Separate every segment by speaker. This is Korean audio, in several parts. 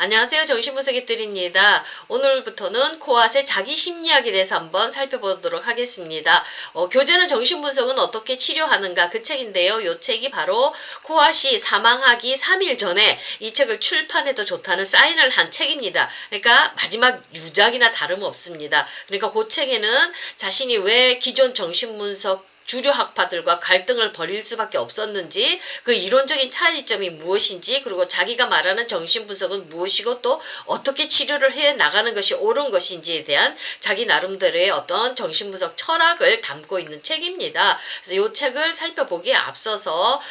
Speaker 1: 안녕하세요. 정신분석의들입니다. 오늘부터는 코앗의 자기심리학에 대해서 한번 살펴보도록 하겠습니다. 교재는 정신분석은 어떻게 치료하는가 그 책인데요. 이 책이 바로 코앗이 사망하기 3일 전에 이 책을 출판해도 좋다는 사인을 한 책입니다. 그러니까 마지막 유작이나 다름없습니다. 그러니까 그 책에는 자신이 왜 기존 정신분석 주류 학파들과 갈등을 벌일 수밖에 없었는지, 그 이론적인 차이점이 무엇인지, 그리고 자기가 말하는 정신분석은 무엇이고 또 어떻게 치료를 해 나가는 것이 옳은 것인지에 대한 자기 나름대로의 어떤 정신분석 철학을 담고 있는 책입니다. 그래서 이 책을 살펴보기에 앞서서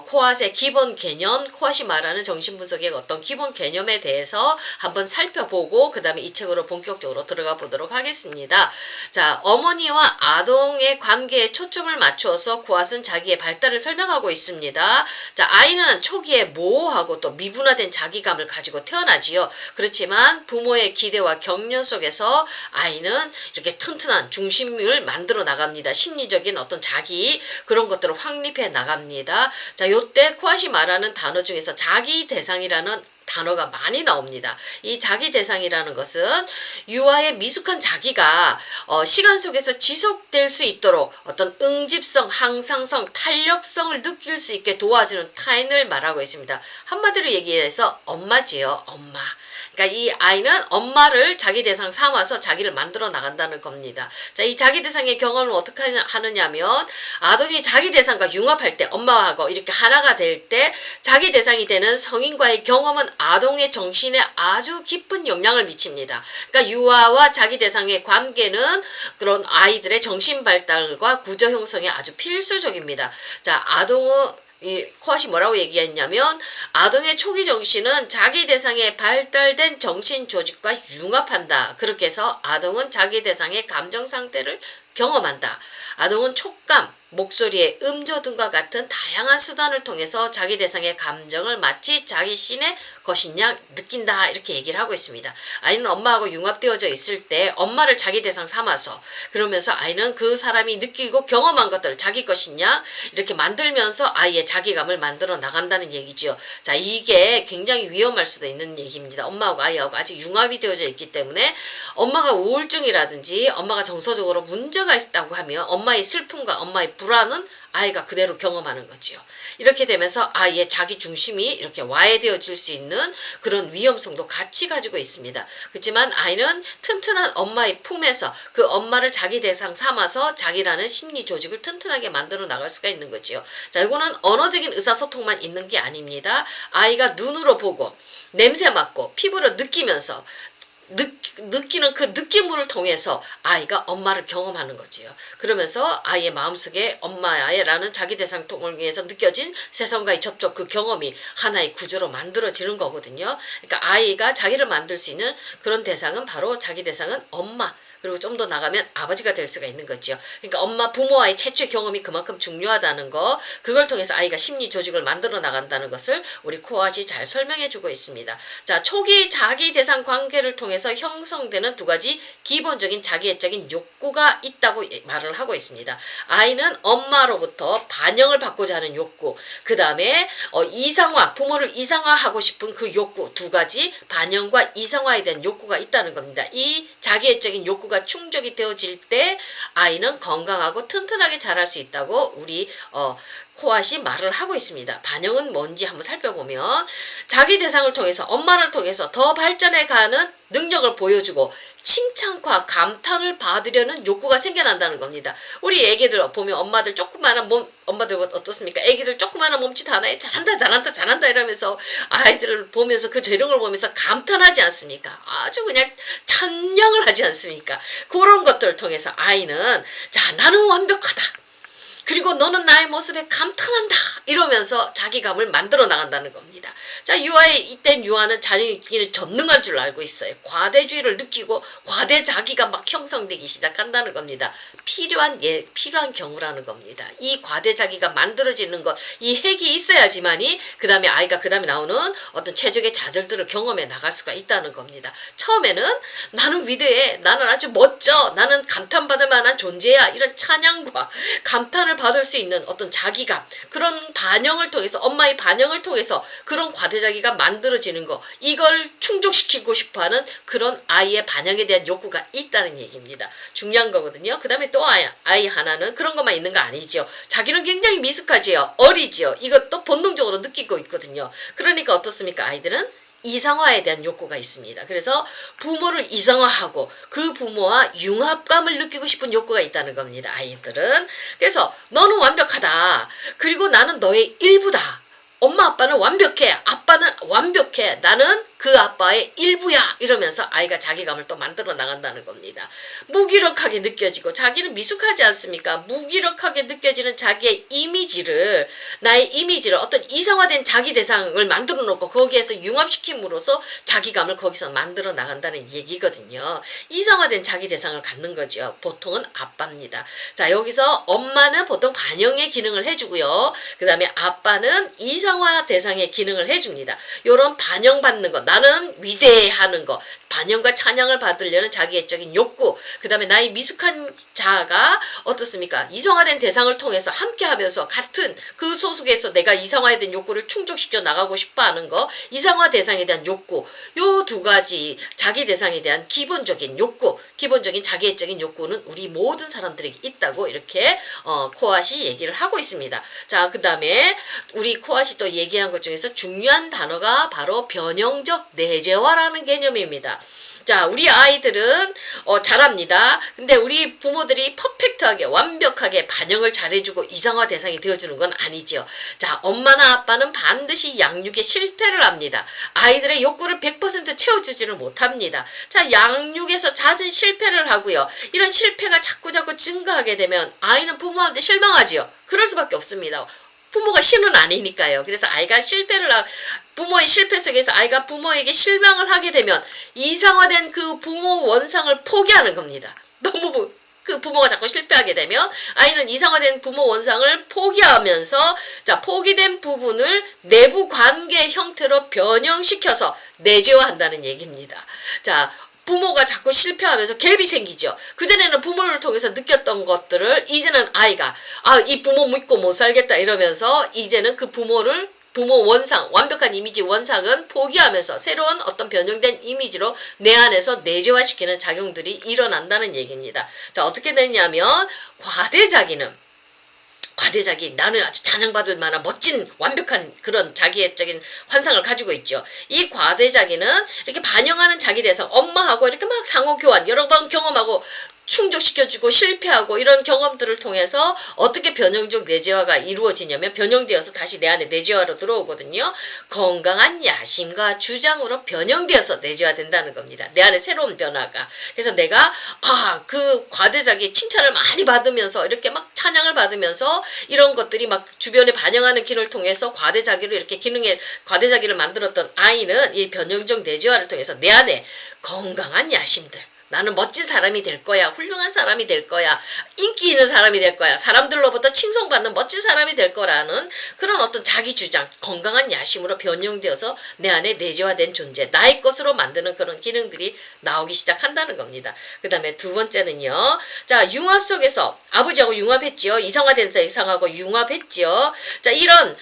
Speaker 1: 코앗의 기본 개념, 코앗이 말하는 정신분석의 어떤 기본 개념에 대해서 한번 살펴보고 그 다음에 이 책으로 본격적으로 들어가 보도록 하겠습니다. 자, 어머니와 아동의 관계에 초점을 맞추어서 코앗은 자기의 발달을 설명하고 있습니다. 자, 아이는 초기에 모호하고 또 미분화된 자기감을 가지고 태어나지요. 그렇지만 부모의 기대와 격려 속에서 아이는 이렇게 튼튼한 중심을 만들어 나갑니다. 심리적인 어떤 자기 그런 것들을 확립해 나갑니다. 자, 요때 코앗이 말하는 단어 중에서 자기 대상이라는 단어가 많이 나옵니다. 이 자기 대상이라는 것은 유아의 미숙한 자기가 시간 속에서 지속될 수 있도록 어떤 응집성, 항상성, 탄력성을 느낄 수 있게 도와주는 타인을 말하고 있습니다. 한마디로 얘기해서 엄마지요. 엄마. 그러니까 이 아이는 엄마를 자기 대상 삼아서 자기를 만들어 나간다는 겁니다. 자, 이 자기 대상의 경험을 어떻게 하느냐면 아동이 자기 대상과 융합할 때 엄마하고 이렇게 하나가 될 때 자기 대상이 되는 성인과의 경험은 아동의 정신에 아주 깊은 영향을 미칩니다. 그러니까 유아와 자기 대상의 관계는 그런 아이들의 정신 발달과 구조 형성에 아주 필수적입니다. 자, 아동은 이 코앗이 뭐라고 얘기했냐면 아동의 초기 정신은 자기 대상에 발달된 정신 조직과 융합한다. 그렇게 해서 아동은 자기 대상의 감정 상태를 경험한다. 아동은 촉감, 목소리의 음조 등과 같은 다양한 수단을 통해서 자기 대상의 감정을 마치 자기 신의 것인 양 느낀다. 이렇게 얘기를 하고 있습니다. 아이는 엄마하고 융합되어져 있을 때 엄마를 자기 대상 삼아서 그러면서 아이는 그 사람이 느끼고 경험한 것들을 자기 것인 양 이렇게 만들면서 아이의 자기감을 만들어 나간다는 얘기죠. 자, 이게 굉장히 위험할 수도 있는 얘기입니다. 엄마하고 아이하고 아직 융합이 되어져 있기 때문에 엄마가 우울증이라든지 엄마가 정서적으로 문제가 있다고 하면 엄마의 슬픔과 엄마의 불안은 아이가 그대로 경험하는 거지요. 이렇게 되면서 아이의 자기 중심이 이렇게 와해되어질 수 있는 그런 위험성도 같이 가지고 있습니다. 그렇지만 아이는 튼튼한 엄마의 품에서 그 엄마를 자기 대상 삼아서 자기라는 심리 조직을 튼튼하게 만들어 나갈 수가 있는 거지요. 자, 이거는 언어적인 의사소통만 있는 게 아닙니다. 아이가 눈으로 보고 냄새 맡고 피부로 느끼면서 느끼는 그 느낌을 통해서 아이가 엄마를 경험하는 거지요. 그러면서 아이의 마음속에 엄마야라는 자기 대상 통해서 느껴진 세상과의 접촉 그 경험이 하나의 구조로 만들어지는 거거든요. 그러니까 아이가 자기를 만들 수 있는 그런 대상은 바로 자기 대상은 엄마. 그리고 좀 더 나가면 아버지가 될 수가 있는 거죠. 그러니까 엄마 부모와의 최초의 경험이 그만큼 중요하다는 거, 그걸 통해서 아이가 심리 조직을 만들어 나간다는 것을 우리 코앗이 잘 설명해 주고 있습니다. 자, 초기 자기 대상 관계를 통해서 형성되는 두 가지 기본적인 자기애적인 욕구가 있다고 말을 하고 있습니다. 아이는 엄마로부터 반영을 받고자 하는 욕구, 그 다음에 이상화, 부모를 이상화하고 싶은 그 욕구 두 가지 반영과 이상화에 대한 욕구가 있다는 겁니다. 이 자기애적인 욕구가 충족이 되어질 때 아이는 건강하고 튼튼하게 자랄 수 있다고 우리 코앗이 말을 하고 있습니다. 반영은 뭔지 한번 살펴보면 자기 대상을 통해서 엄마를 통해서 더 발전해 가는 능력을 보여주고 칭찬과 감탄을 받으려는 욕구가 생겨난다는 겁니다. 우리 애기들 보면 엄마들 조그마한 엄마들 어떻습니까? 애기들 조그마한 몸짓 하나에 잘한다 이러면서 아이들을 보면서 그 재능을 보면서 감탄하지 않습니까? 아주 그냥 찬양을 하지 않습니까? 그런 것들을 통해서 아이는 자, 나는 완벽하다. 그리고 너는 나의 모습에 감탄한다. 이러면서 자기감을 만들어 나간다는 겁니다. 자, 이땐 유아는 자기는 전능한 줄 알고 있어요. 과대주의를 느끼고 과대 자기가 막 형성되기 시작한다는 겁니다. 필요한 경우라는 겁니다. 이 과대 자기가 만들어지는 것, 이 핵이 있어야지만이 그 다음에 아이가 그 다음에 나오는 어떤 최적의 좌절들을 경험해 나갈 수가 있다는 겁니다. 처음에는 나는 위대해, 나는 아주 멋져, 나는 감탄받을 만한 존재야, 이런 찬양과 감탄을 칭찬을 받을 수 있는 어떤 자기감, 그런 반영을 통해서, 엄마의 반영을 통해서 그런 과대자기가 만들어지는 거, 이걸 충족시키고 싶어하는 그런 아이의 반영에 대한 욕구가 있다는 얘기입니다. 중요한 거거든요. 그 다음에 또 아이 하나는 그런 것만 있는 거 아니죠. 자기는 굉장히 미숙하지요. 어리지요. 이것도 본능적으로 느끼고 있거든요. 그러니까 어떻습니까? 아이들은 이상화에 대한 욕구가 있습니다. 그래서 부모를 이상화하고 그 부모와 융합감을 느끼고 싶은 욕구가 있다는 겁니다. 아이들은. 그래서 너는 완벽하다. 그리고 나는 너의 일부다. 엄마 아빠는 완벽해. 아빠는 완벽해. 나는 그 아빠의 일부야. 이러면서 아이가 자기감을 또 만들어 나간다는 겁니다. 무기력하게 느껴지고, 자기는 미숙하지 않습니까? 무기력하게 느껴지는 자기의 이미지를, 나의 이미지를 어떤 이상화된 자기 대상을 만들어 놓고 거기에서 융합시킴으로써 자기감을 거기서 만들어 나간다는 얘기거든요. 이상화된 자기 대상을 갖는 거죠. 보통은 아빠입니다. 자, 여기서 엄마는 보통 반영의 기능을 해주고요. 그 다음에 아빠는 이상화 대상의 기능을 해줍니다. 요런 반영받는 것, 나는 위대하는 거, 반영과 찬양을 받으려는 자기애적인 욕구, 그 다음에 나의 미숙한 자아가 어떻습니까? 이성화된 대상을 통해서 함께하면서 같은 그 소속에서 내가 이성화된 욕구를 충족시켜 나가고 싶어하는 거, 이성화 대상에 대한 욕구, 요 두 가지 자기 대상에 대한 기본적인 욕구, 기본적인 자기애적인 욕구는 우리 모든 사람들에게 있다고 이렇게 코앗이 얘기를 하고 있습니다. 자, 그 다음에 우리 코앗이 또 얘기한 것 중에서 중요한 단어가 바로 변형적 내재화라는 개념입니다. 자, 우리 아이들은 잘합니다. 근데 우리 부모들이 퍼펙트하게 완벽하게 반영을 잘해주고 이상화 대상이 되어주는 건 아니죠. 자, 엄마나 아빠는 반드시 양육에 실패를 합니다. 아이들의 욕구를 100% 채워주지를 못합니다. 자, 양육에서 잦은 실패를 하고요. 이런 실패가 자꾸자꾸 증가하게 되면 아이는 부모한테 실망하지요. 그럴 수밖에 없습니다. 부모가 신은 아니니까요. 그래서 아이가 부모의 실패 속에서 아이가 부모에게 실망을 하게 되면 이상화된 그 부모 원상을 포기하는 겁니다. 너무 그 부모가 자꾸 실패하게 되면 아이는 이상화된 부모 원상을 포기하면서, 자, 포기된 부분을 내부 관계 형태로 변형시켜서 내재화한다는 얘기입니다. 자, 부모가 자꾸 실패하면서 갭이 생기죠. 그전에는 부모를 통해서 느꼈던 것들을 이제는 아이가 이 부모 믿고 못 살겠다 이러면서 이제는 그 부모 원상, 완벽한 이미지 원상은 포기하면서 새로운 어떤 변형된 이미지로 내 안에서 내재화시키는 작용들이 일어난다는 얘기입니다. 자, 어떻게 되냐면 과대자기, 나는 아주 찬양받을 만한 멋진 완벽한 그런 자기애적인 환상을 가지고 있죠. 이 과대자기는 이렇게 반영하는 자기 대상, 엄마하고 이렇게 막 상호교환 여러 번 경험하고 충족시켜주고 실패하고 이런 경험들을 통해서 어떻게 변형적 내재화가 이루어지냐면 변형되어서 다시 내 안에 내재화로 들어오거든요. 건강한 야심과 주장으로 변형되어서 내재화된다는 겁니다. 내 안에 새로운 변화가. 그래서 내가 그 과대자기 칭찬을 많이 받으면서 이렇게 막 찬양을 받으면서 이런 것들이 막 주변에 반영하는 기능을 통해서 과대자기를 이렇게 과대자기를 만들었던 아이는 이 변형적 내재화를 통해서 내 안에 건강한 야심들, 나는 멋진 사람이 될 거야. 훌륭한 사람이 될 거야. 인기 있는 사람이 될 거야. 사람들로부터 칭송받는 멋진 사람이 될 거라는 그런 어떤 자기 주장, 건강한 야심으로 변형되어서 내 안에 내재화된 존재, 나의 것으로 만드는 그런 기능들이 나오기 시작한다는 겁니다. 그 다음에 두 번째는요. 자, 융합 속에서 아버지하고 융합했지요. 이성화된 대상하고 융합했지요. 자, 이런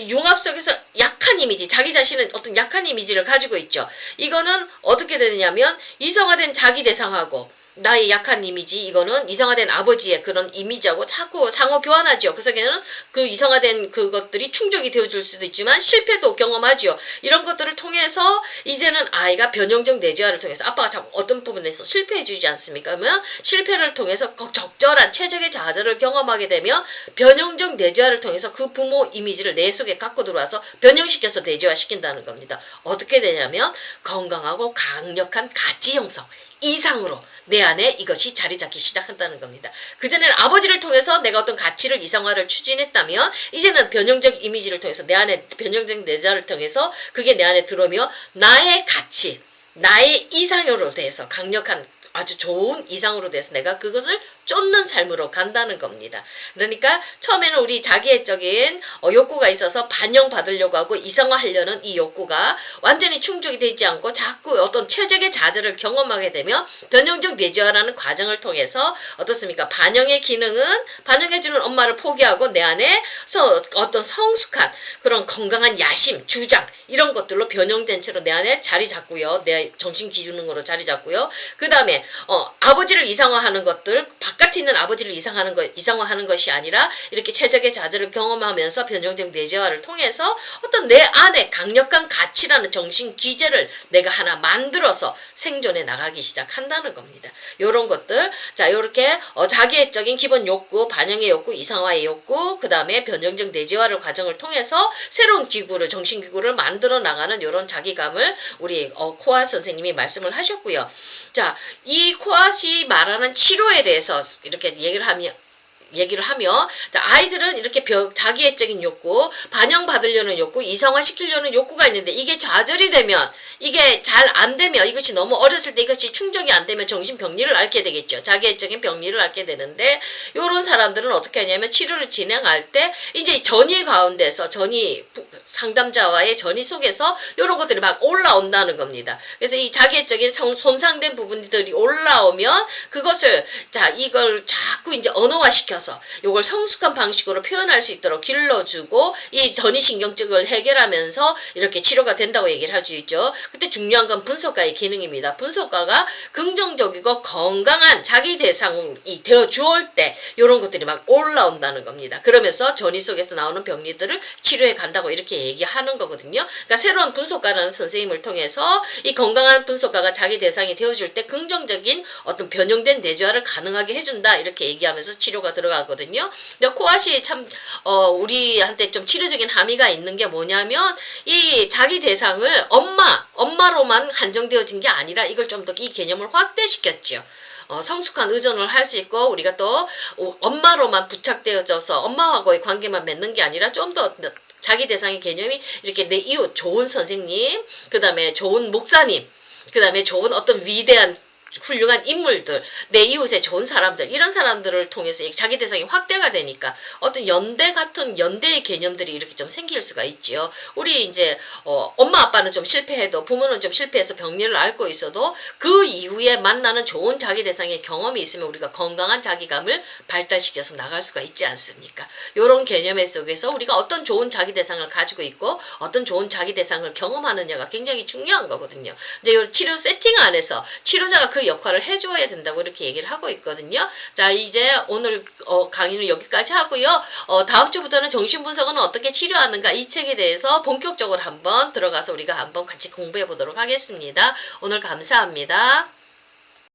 Speaker 1: 융합 속에서 약한 이미지, 자기 자신은 어떤 약한 이미지를 가지고 있죠. 이거는 어떻게 되느냐면 이성화된 자기 대상하고 나의 약한 이미지, 이거는 이성화된 아버지의 그런 이미지하고 자꾸 상호 교환하죠. 그 속에는 그 이성화된 그것들이 충족이 되어줄 수도 있지만 실패도 경험하죠. 이런 것들을 통해서 이제는 아이가 변형적 내재화를 통해서 아빠가 자꾸 어떤 부분에서 실패해주지 않습니까? 그러면 실패를 통해서 적절한 최적의 좌절을 경험하게 되면 변형적 내재화를 통해서 그 부모 이미지를 내 속에 갖고 들어와서 변형시켜서 내재화시킨다는 겁니다. 어떻게 되냐면 건강하고 강력한 가치 형성, 이상으로 내 안에 이것이 자리 잡기 시작한다는 겁니다. 그전에는 아버지를 통해서 내가 어떤 가치를 이상화를 추진했다면 이제는 변형적 이미지를 통해서 내 안에 변형적 내재화를 통해서 그게 내 안에 들어오며 나의 가치, 나의 이상으로 대해서 강력한 아주 좋은 이상으로 돼서 내가 그것을 쫓는 삶으로 간다는 겁니다. 그러니까 처음에는 우리 자기애적인 욕구가 있어서 반영받으려고 하고 이상화하려는 이 욕구가 완전히 충족이 되지 않고 자꾸 어떤 최적의 좌절을 경험하게 되면 변형적 내재화라는 과정을 통해서 어떻습니까? 반영의 기능은 반영해주는 엄마를 포기하고 내 안에서 어떤 성숙한 그런 건강한 야심, 주장 이런 것들로 변형된 채로 내 안에 자리 잡고요. 내 정신 기준으로 자리 잡고요. 그 다음에 아버지를 이상화하는 것들, 바깥에 있는 아버지를 이상화하는 것이 아니라 이렇게 최적의 좌절을 경험하면서 변형적 내재화를 통해서 어떤 내 안에 강력한 가치라는 정신 기제를 내가 하나 만들어서 생존해 나가기 시작한다는 겁니다. 요런 것들, 자, 요렇게 자기애적인 기본 욕구, 반영의 욕구, 이상화의 욕구, 그 다음에 변형적 내재화를 과정을 통해서 새로운 기구를, 정신기구를 만들어 나가는 요런 자기감을 우리 코아 선생님이 말씀을 하셨고요. 자, 이 코아시 말하는 치료에 대해서 이렇게 얘기를 하며 자, 아이들은 이렇게 자기애적인 욕구, 반영받으려는 욕구, 이상화시키려는 욕구가 있는데 이게 좌절이 되면 이게 잘 안 되면 이것이 너무 어렸을 때 이것이 충족이 안 되면 정신병리를 앓게 되겠죠. 자기애적인 병리를 앓게 되는데 요런 사람들은 어떻게 하냐면 치료를 진행할 때 이제 전이 가운데서 상담자와의 전이 속에서 이런 것들이 막 올라온다는 겁니다. 그래서 이 자기애적인 손상된 부분들이 올라오면 그것을 이걸 자꾸 이제 언어화시켜서 이걸 성숙한 방식으로 표현할 수 있도록 길러주고 이 전이신경증을 해결하면서 이렇게 치료가 된다고 얘기를 해주죠. 그때 중요한 건 분석가의 기능입니다. 분석가가 긍정적이고 건강한 자기 대상이 되어 주올 때 이런 것들이 막 올라온다는 겁니다. 그러면서 전이 속에서 나오는 병리들을 치료해 간다고 이렇게 얘기하는 거거든요. 그러니까 새로운 분석가라는 선생님을 통해서 이 건강한 분석가가 자기 대상이 되어줄 때 긍정적인 어떤 변형된 내재화를 가능하게 해준다 이렇게 얘기하면서 치료가 들어가거든요. 근데 코아시 참 우리한테 좀 치료적인 함의가 있는 게 뭐냐면 이 자기 대상을 엄마로만 한정되어진 게 아니라 이걸 좀 더 이 개념을 확대시켰죠. 성숙한 의존을 할 수 있고 우리가 또 엄마로만 부착되어져서 엄마하고의 관계만 맺는 게 아니라 좀 더 자기 대상의 개념이 이렇게 내 이웃 좋은 선생님, 그 다음에 좋은 목사님, 그 다음에 좋은 어떤 위대한 훌륭한 인물들, 내 이웃의 좋은 사람들, 이런 사람들을 통해서 자기 대상이 확대가 되니까 어떤 연대 같은 연대의 개념들이 이렇게 좀 생길 수가 있죠. 우리 이제 엄마 아빠는 좀 실패해도 부모는 좀 실패해서 병리를 앓고 있어도 그 이후에 만나는 좋은 자기 대상의 경험이 있으면 우리가 건강한 자기감을 발달시켜서 나갈 수가 있지 않습니까? 이런 개념의 속에서 우리가 어떤 좋은 자기 대상을 가지고 있고 어떤 좋은 자기 대상을 경험하느냐가 굉장히 중요한 거거든요. 이제 이 치료 세팅 안에서 치료자가 그 역할을 해줘야 된다고 이렇게 얘기를 하고 있거든요. 자, 이제 오늘 강의는 여기까지 하고요. 다음 주부터는 정신분석은 어떻게 치료하는가 이 책에 대해서 본격적으로 한번 들어가서 우리가 한번 같이 공부해 보도록 하겠습니다. 오늘 감사합니다.